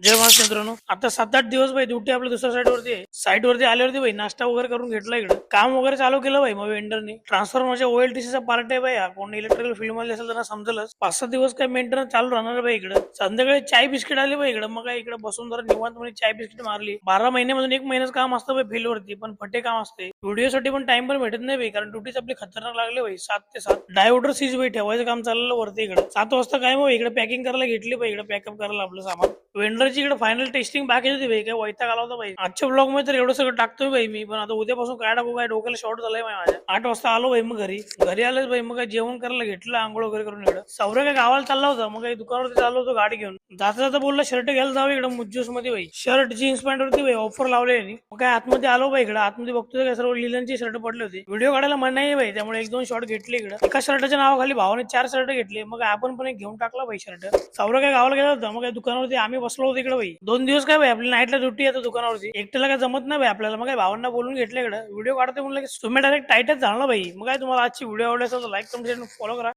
जय महाराष्ट्र मित्रांनो. आता 7-8 दिवस भाई ड्युटी आपल्या दुसऱ्या साईडवरती आहे. साईडवरती आल्यावरती भाई नाश्ता वगैरे करून घेतला इकडे. काम वगैरे चालू केलं भाई मग वेंडरने. ट्रान्सफॉर्मरच्या ओएलटीसीचा पार्ट आहे भाई हा. कोण इलेक्ट्रिकल फील्ड मध्ये असेल त्यांना समजेलच. 5-6 दिवस काय मेंटेनन्स चालू राहणार भाई इकडे. संध्याकाळी चाय बिस्किट आले भाई इकडे. मग काय इकडे बसून जरा निवांतपणे चाय बिस्किट मारली. 12 महिन्यामधून 1 महिन्याचं काम असतं भाई फील्ड वरती, पण फटे काम असते. व्हिडिओसाठी पण टाइम पण भेटत नाही भाई, कारण ड्युटीच आपली खतरनाक लागले भाई. 7 ते 7 डायओडर सीज भाई ठेवायचं काम चाललं वरती इकडे. 7 वाजता काय मग इकडे पॅकिंग करायला घेतली भाई, इकडे पॅकअप करायला आपलं सामान. वेंडरची इकडे फायनल टेस्टिंग बाकी होती भाई. काय वैताग आला होता भाई. आजच्या ब्लॉग मध्ये तर एवढं सगळं टाकतोय भाई मी, पण आता उद्यापासून काय टाकू काय डोक्याला शॉर्ट झालंय माझ्या. 8 वाजता आलो भाई, मग घरी आलोच भाई. मग काय जेवण करायला घेतलं, आंघोळ वगैरे करून इकडं. सौर्य काय गावाला चालला होता, मग काही दुकानावरती चाललो होतो गाडी घेऊन. जाता जाता बोलला शर्ट घ्यायला जावं इकडे मुज्जूस मध्ये भाई. शर्ट जीन्स पॅन्ट वरती भाई ऑफर लावले. मग काय आतमध्ये आलो भाई इकडे. आतमध्ये बघतोय काय सर्व लिलनची शर्ट पडले होते. व्हिडिओ काढायला मन नाही भाई, त्यामुळे 1-2 शॉर्ट घेतले इकडे. एका शर्टाच्या नावाखाली भावाने 4 शर्ट घेतले. मग आपण पण एक घेऊन टाकला भाई शर्ट. सौर्य काय गावाला गेला होता, मग काय दुकानावरती आम्ही बसलो होतो इकडे भाई. 2 दिवस काय भाई आपली नाईटला ड्युटी येतो दुकानावरती. एकट्याला काय जमत नाही भाई आपल्याला. मग काय भावांना बोलून घेतलं इकडे. व्हिडिओ काढते म्हणलं की तुम्ही डायरेक्ट टाईटच झाला भाई. मग काय तुम्हाला आजची व्हिडिओ आवडली असेल तर लाईक कमेंट फॉलो करा.